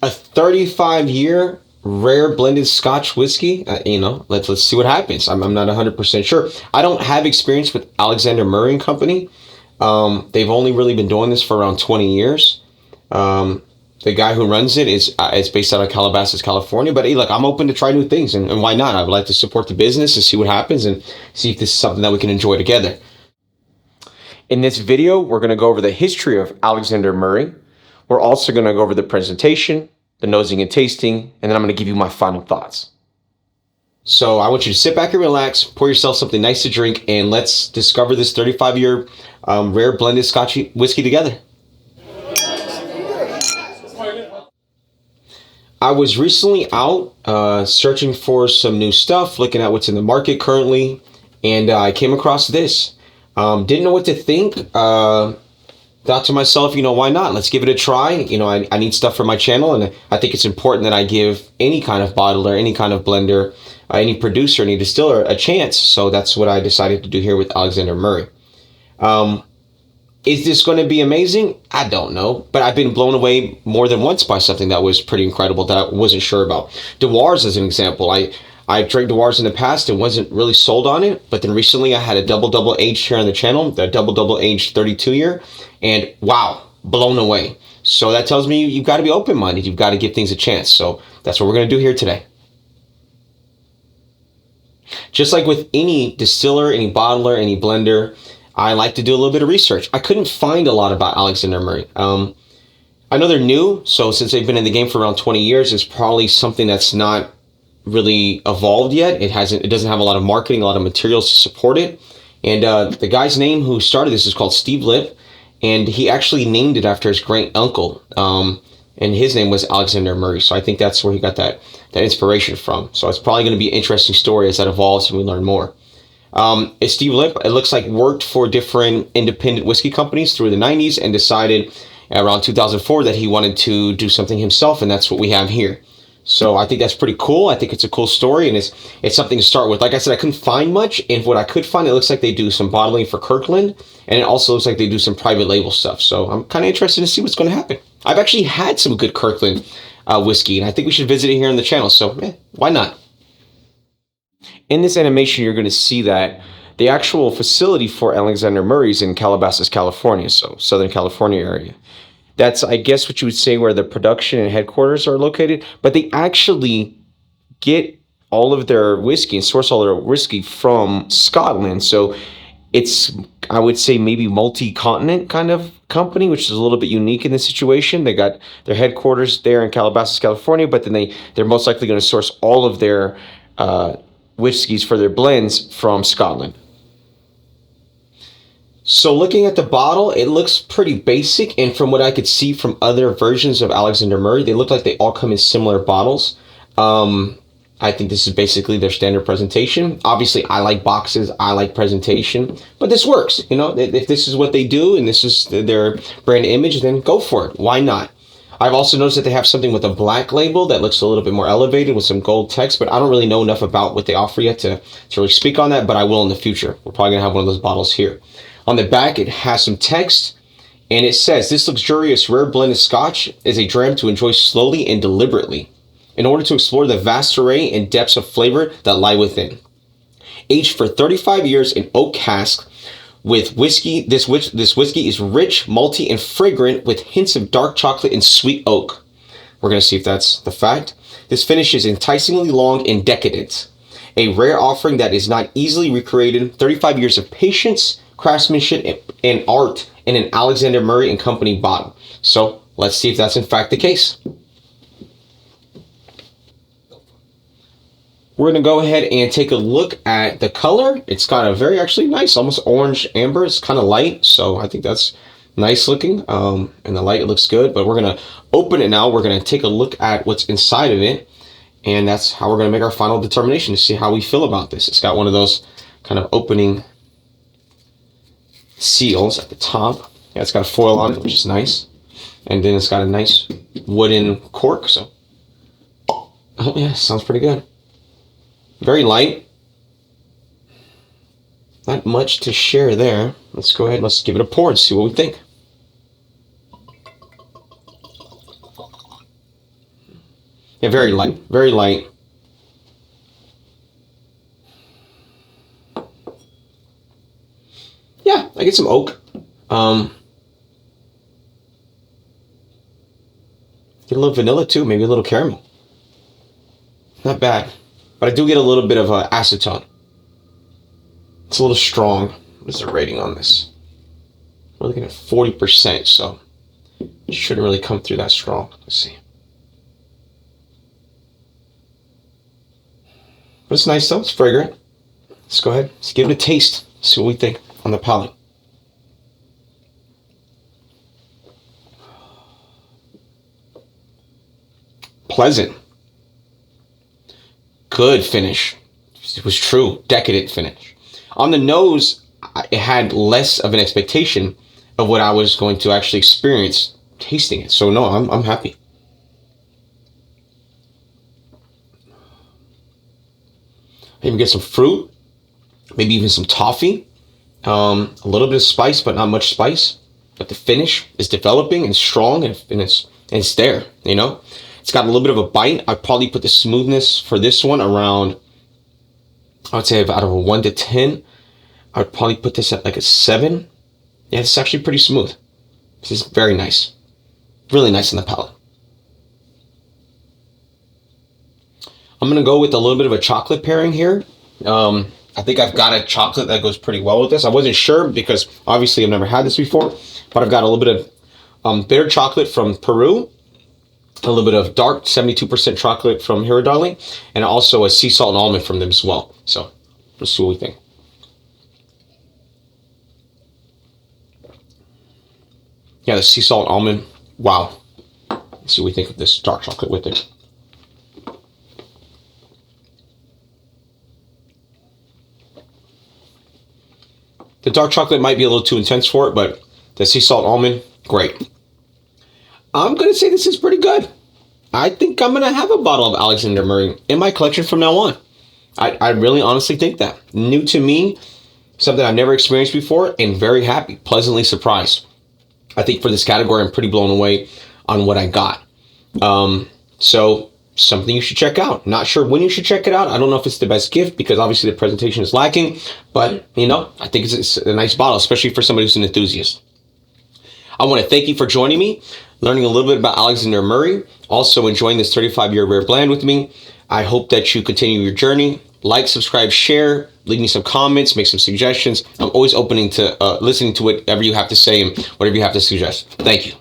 A 35-year rare blended Scotch whiskey. Let's see what happens. I'm not 100% sure. I don't have experience with Alexander Murray and Company. They've only really been doing this for around 20 years. The guy who runs it is based out of Calabasas, California. But hey, look, I'm open to try new things, and why not? I would like to support the business and see what happens and see if this is something that we can enjoy together. In this video, we're going to go over the history of Alexander Murray. We're also going to go over the presentation, the nosing and tasting, and then I'm going to give you my final thoughts. So I want you to sit back and relax, pour yourself something nice to drink, and let's discover this 35-year rare blended Scotch whiskey together. I was recently out searching for some new stuff, looking at what's in the market currently, and I came across this. Didn't know what to think. Thought to myself, why not? Let's give it a try. I need stuff for my channel, and I think it's important that I give any kind of bottler, any kind of blender, any producer, any distiller a chance. So that's what I decided to do here with Alexander Murray. Is this going to be amazing? I don't know, but I've been blown away more than once by something that was pretty incredible that I wasn't sure about. Dewar's as an example. I drank Dewar's in the past and wasn't really sold on it, but then recently I had a double aged here on the channel, the double aged 32-year, and wow, blown away. So that tells me you've got to be open-minded. You've got to give things a chance. So that's what we're going to do here today. Just like with any distiller, any bottler, any blender, I like to do a little bit of research. I couldn't find a lot about Alexander Murray. I know they're new, so since they've been in the game for around 20 years, it's probably something that's not really evolved yet. It doesn't have a lot of marketing, a lot of materials to support it. And the guy's name who started this is called Steve Lipp, and he actually named it after his great uncle. And his name was Alexander Murray. So I think that's where he got that inspiration from. So it's probably going to be an interesting story as that evolves and we learn more. It's Steve Lipp, it looks like, worked for different independent whiskey companies through the 90s and decided around 2004 that he wanted to do something himself, and that's what we have here. So I think that's pretty cool. I think it's a cool story, and it's something to start with. Like I said, I couldn't find much, and what I could find, it looks like they do some bottling for Kirkland, and it also looks like they do some private label stuff. So I'm kind of interested to see what's going to happen. I've actually had some good Kirkland whiskey, and I think we should visit it here on the channel. So why not? In this animation, you're going to see that the actual facility for Alexander Murray is in Calabasas, California, so Southern California area. That's, I guess, what you would say where the production and headquarters are located, but they actually get all of their whiskey and source all their whiskey from Scotland. So it's, I would say, maybe multi-continent kind of company, which is a little bit unique in this situation. They got their headquarters there in Calabasas, California, but then they're most likely going to source all of their whiskeys for their blends from Scotland. So looking at the bottle, it looks pretty basic, and from what I could see from other versions of Alexander Murray, they look like they all come in similar bottles. I think this is basically their standard presentation. Obviously, I like boxes, I like presentation, but this works. If this is what they do and this is their brand image, then go for it. Why not? I've also noticed that they have something with a black label that looks a little bit more elevated with some gold text, but I don't really know enough about what they offer yet to really speak on that, but I will in the future. We're probably going to have one of those bottles here. On the back, it has some text, and it says, "This luxurious rare blended Scotch is a dram to enjoy slowly and deliberately, in order to explore the vast array and depths of flavor that lie within. Aged for 35 years in oak cask, with whiskey, this whiskey is rich, malty, and fragrant with hints of dark chocolate and sweet oak." We're going to see if that's the fact. "This finish is enticingly long and decadent, a rare offering that is not easily recreated. 35 years of patience, craftsmanship, and art in an Alexander Murray and Company bottle." So let's see if that's in fact the case. We're going to go ahead and take a look at the color. It's got a very actually nice, almost orange amber. It's kind of light, so I think that's nice looking. In the light, it looks good, but we're going to open it now. We're going to take a look at what's inside of it, and that's how we're going to make our final determination to see how we feel about this. It's got one of those kind of opening seals at the top. Yeah, it's got a foil on it, which is nice. And then it's got a nice wooden cork, so. Oh yeah, sounds pretty good. Very light. Not much to share there. Let's go ahead and let's give it a pour and see what we think. Yeah, very light, very light. Yeah, I get some oak. Get a little vanilla too, maybe a little caramel. Not bad. But I do get a little bit of acetone. It's a little strong. What is the rating on this? We're looking at 40%, so it shouldn't really come through that strong. Let's see. But it's nice though, it's fragrant. Let's go ahead, let's give it a taste. See what we think on the palate. Pleasant. Good finish. It was true. Decadent finish. On the nose, it had less of an expectation of what I was going to actually experience tasting it. So no, I'm happy. Maybe get some fruit, maybe even some toffee, a little bit of spice, but not much spice. But the finish is developing and strong, and it's there. You know, it's got a little bit of a bite. I'd probably put the smoothness for this one around, I would say out of a 1 to 10, I would probably put this at like a 7. Yeah, it's actually pretty smooth. This is very nice. Really nice in the palate. I'm going to go with a little bit of a chocolate pairing here. I think I've got a chocolate that goes pretty well with this. I wasn't sure because obviously I've never had this before, but I've got a little bit of bitter chocolate from Peru, a little bit of dark 72% chocolate from Hiradali, and also a sea salt and almond from them as well. So let's see what we think. Yeah, the sea salt almond. Wow. Let's see what we think of this dark chocolate with it. The dark chocolate might be a little too intense for it, but the sea salt almond, great. I'm going to say this is pretty good. I think I'm going to have a bottle of Alexander Murray in my collection from now on. I really honestly think that. New to me, something I've never experienced before, and very happy, pleasantly surprised. I think for this category, I'm pretty blown away on what I got. So something you should check out. Not sure when you should check it out. I don't know if it's the best gift because obviously the presentation is lacking, but you know, I think it's a nice bottle, especially for somebody who's an enthusiast. I want to thank you for joining me, learning a little bit about Alexander Murray, also enjoying this 35-year rare blend with me. I hope that you continue your journey. Like, subscribe, share, leave me some comments, make some suggestions. I'm always open to listening to whatever you have to say and whatever you have to suggest. Thank you.